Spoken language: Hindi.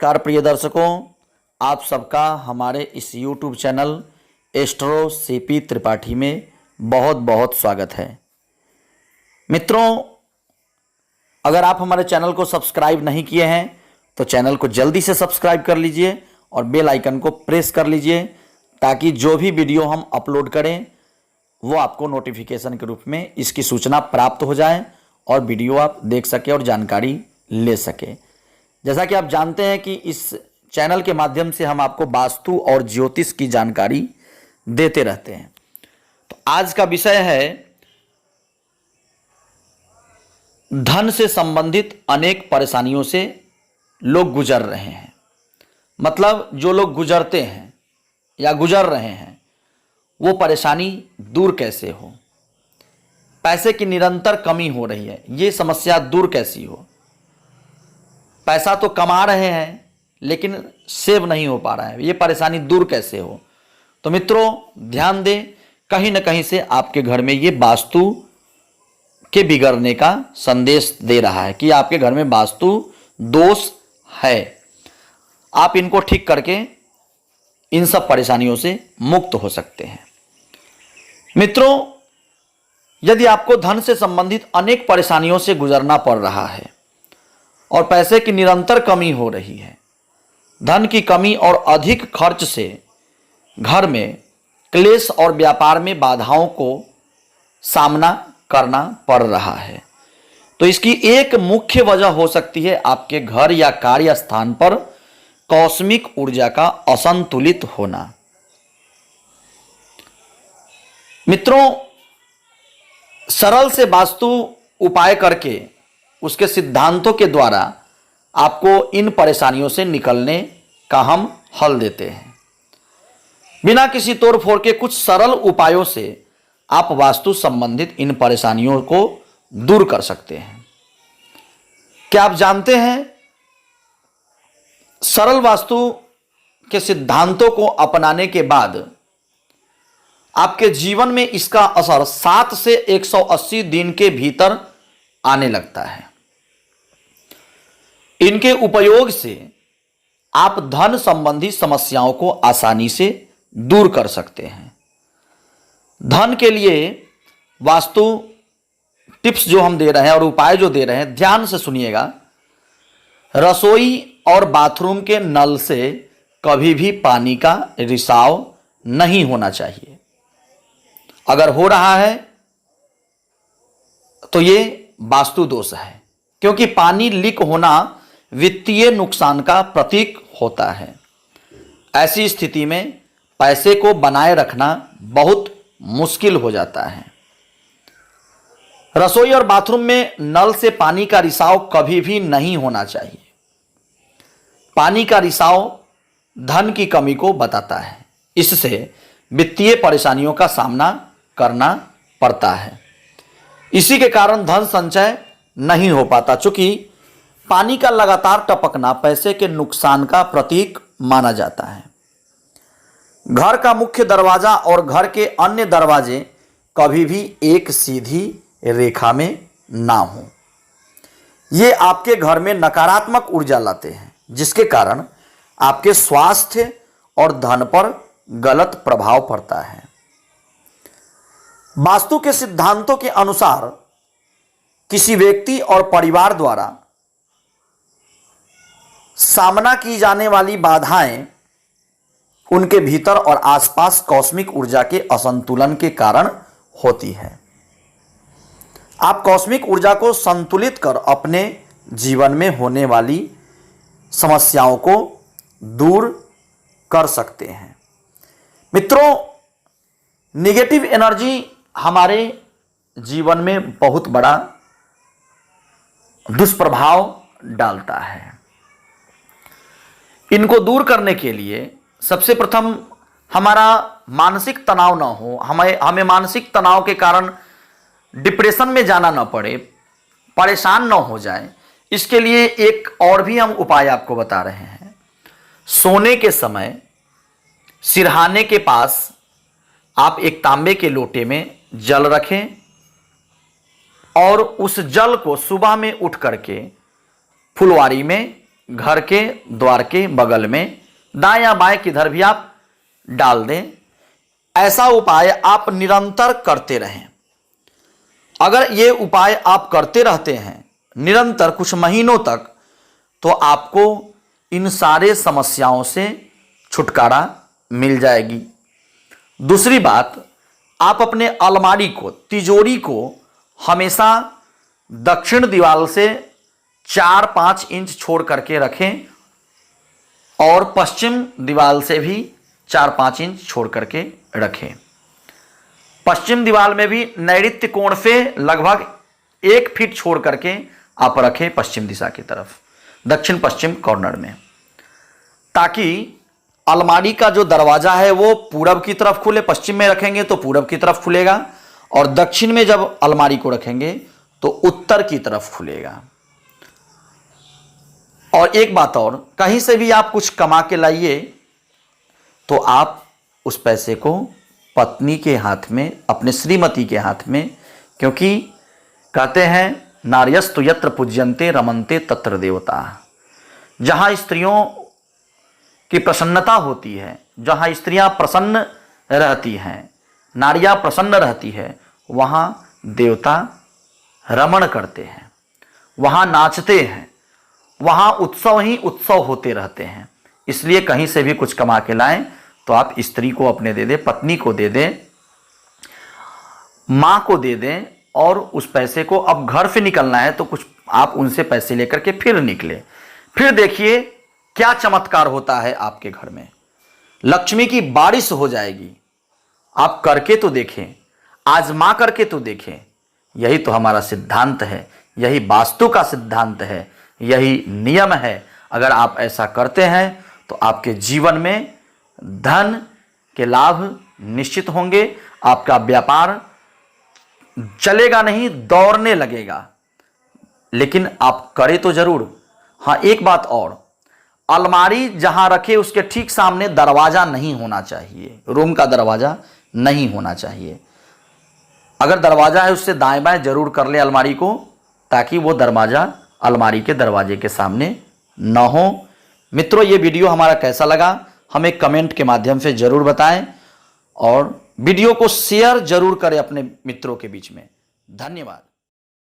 नमस्कार प्रिय दर्शकों, आप सबका हमारे इस YouTube channel astro CP Tripathi में बहुत बहुत स्वागत है। मित्रों, अगर आप हमारे चैनल को सब्सक्राइब नहीं किए हैं तो चैनल को जल्दी से सब्सक्राइब कर लीजिए और बेल आइकन को प्रेस कर लीजिए ताकि जो भी वीडियो हम अपलोड करें वो आपको नोटिफिकेशन के रूप में इसकी सूचना प्राप्त हो जाए और वीडियो आप देख सके और जानकारी ले सके। जैसा कि आप जानते हैं कि इस चैनल के माध्यम से हम आपको वास्तु और ज्योतिष की जानकारी देते रहते हैं। तो आज का विषय है धन से संबंधित अनेक परेशानियों से लोग गुजर रहे हैं। मतलब जो लोग गुजरते हैं या गुजर रहे हैं वो परेशानी दूर कैसे हो, पैसे की निरंतर कमी हो रही है, ये समस्या दूर कैसी हो, पैसा तो कमा रहे हैं लेकिन सेव नहीं हो पा रहा है, ये परेशानी दूर कैसे हो। तो मित्रों ध्यान दें, कहीं ना कहीं से आपके घर में ये वास्तु के बिगड़ने का संदेश दे रहा है कि आपके घर में वास्तु दोष है। आप इनको ठीक करके इन सब परेशानियों से मुक्त हो सकते हैं। मित्रों, यदि आपको धन से संबंधित अनेक परेशानियों से गुजरना पड़ रहा है और पैसे की निरंतर कमी हो रही है, धन की कमी और अधिक खर्च से घर में क्लेश और व्यापार में बाधाओं को सामना करना पड़ रहा है, तो इसकी एक मुख्य वजह हो सकती है आपके घर या कार्य स्थान पर कॉस्मिक ऊर्जा का असंतुलित होना। मित्रों, सरल से वास्तु उपाय करके उसके सिद्धांतों के द्वारा आपको इन परेशानियों से निकलने का हम हल देते हैं। बिना किसी तोड़फोड़ के कुछ सरल उपायों से आप वास्तु संबंधित इन परेशानियों को दूर कर सकते हैं। क्या आप जानते हैं, सरल वास्तु के सिद्धांतों को अपनाने के बाद आपके जीवन में इसका असर 7 से 180 दिन के भीतर आने लगता है। इनके उपयोग से आप धन संबंधी समस्याओं को आसानी से दूर कर सकते हैं। धन के लिए वास्तु टिप्स जो हम दे रहे हैं और उपाय जो दे रहे हैं, ध्यान से सुनिएगा। रसोई और बाथरूम के नल से कभी भी पानी का रिसाव नहीं होना चाहिए। अगर हो रहा है तो ये वास्तु दोष है, क्योंकि पानी लीक होना वित्तीय नुकसान का प्रतीक होता है। ऐसी स्थिति में पैसे को बनाए रखना बहुत मुश्किल हो जाता है। रसोई और बाथरूम में नल से पानी का रिसाव कभी भी नहीं होना चाहिए। पानी का रिसाव धन की कमी को बताता है, इससे वित्तीय परेशानियों का सामना करना पड़ता है। इसी के कारण धन संचय नहीं हो पाता, चूंकि पानी का लगातार टपकना पैसे के नुकसान का प्रतीक माना जाता है। घर का मुख्य दरवाजा और घर के अन्य दरवाजे कभी भी एक सीधी रेखा में ना हो। ये आपके घर में नकारात्मक ऊर्जा लाते हैं, जिसके कारण आपके स्वास्थ्य और धन पर गलत प्रभाव पड़ता है। वास्तु के सिद्धांतों के अनुसार किसी व्यक्ति और परिवार द्वारा सामना की जाने वाली बाधाएं उनके भीतर और आसपास कॉस्मिक ऊर्जा के असंतुलन के कारण होती है। आप कॉस्मिक ऊर्जा को संतुलित कर अपने जीवन में होने वाली समस्याओं को दूर कर सकते हैं। मित्रों, नेगेटिव एनर्जी हमारे जीवन में बहुत बड़ा दुष्प्रभाव डालता है। इनको दूर करने के लिए सबसे प्रथम हमारा मानसिक तनाव ना हो, हमें मानसिक तनाव के कारण डिप्रेशन में जाना ना पड़े, परेशान ना हो जाए, इसके लिए एक और भी हम उपाय आपको बता रहे हैं। सोने के समय सिरहाने के पास आप एक तांबे के लोटे में जल रखें और उस जल को सुबह में उठ करके फुलवारी में घर के द्वार के बगल में दाएं या बाएं किधर भी आप डाल दें। ऐसा उपाय आप निरंतर करते रहें। अगर ये उपाय आप करते रहते हैं निरंतर कुछ महीनों तक, तो आपको इन सारे समस्याओं से छुटकारा मिल जाएगी। दूसरी बात, आप अपने अलमारी को, तिजोरी को हमेशा दक्षिण दीवार से 4-5 इंच छोड़ करके रखें और पश्चिम दीवार से भी 4-5 इंच छोड़ करके रखें। पश्चिम दीवार में भी नैऋत्य कोण से लगभग 1 फीट छोड़ करके आप रखें पश्चिम दिशा की तरफ, दक्षिण पश्चिम कॉर्नर में, ताकि अलमारी का जो दरवाजा है वो पूरब की तरफ खुले। पश्चिम में रखेंगे तो पूरब की तरफ खुलेगा, और दक्षिण में जब अलमारी को रखेंगे तो उत्तर की तरफ खुलेगा। और एक बात और, कहीं से भी आप कुछ कमा के लाइए तो आप उस पैसे को पत्नी के हाथ में, अपने श्रीमती के हाथ में, क्योंकि कहते हैं नार्यस्तु यत्र पूज्यन्ते रमन्ते तत्र देवता। जहां स्त्रियों की प्रसन्नता होती है, जहां स्त्रियां प्रसन्न रहती हैं, नारियां प्रसन्न रहती है, वहां देवता रमण करते हैं, वहां नाचते हैं, वहां उत्सव ही उत्सव होते रहते हैं। इसलिए कहीं से भी कुछ कमा के लाएं तो आप स्त्री को अपने दे दें, पत्नी को दे दें, मां को दे दें, और उस पैसे को अब घर से निकलना है तो कुछ आप उनसे पैसे लेकर के फिर निकले। फिर देखिए क्या चमत्कार होता है आपके घर में, लक्ष्मी की बारिश हो जाएगी। आप करके तो देखें, आजमा करके तो देखें। यही तो हमारा सिद्धांत है, यही वास्तु का सिद्धांत है, यही नियम है। अगर आप ऐसा करते हैं तो आपके जीवन में धन के लाभ निश्चित होंगे। आपका व्यापार चलेगा नहीं, दौड़ने लगेगा, लेकिन आप करें तो जरूर। हाँ, एक बात और, अलमारी जहां रखे उसके ठीक सामने दरवाजा नहीं होना चाहिए, रूम का दरवाजा नहीं होना चाहिए। अगर दरवाजा है उससे दाएं बाएं जरूर कर ले अलमारी को, ताकि वो दरवाजा अलमारी के दरवाजे के सामने न हो। मित्रों, ये वीडियो हमारा कैसा लगा हमें कमेंट के माध्यम से जरूर बताएं, और वीडियो को शेयर जरूर करें अपने मित्रों के बीच में। धन्यवाद।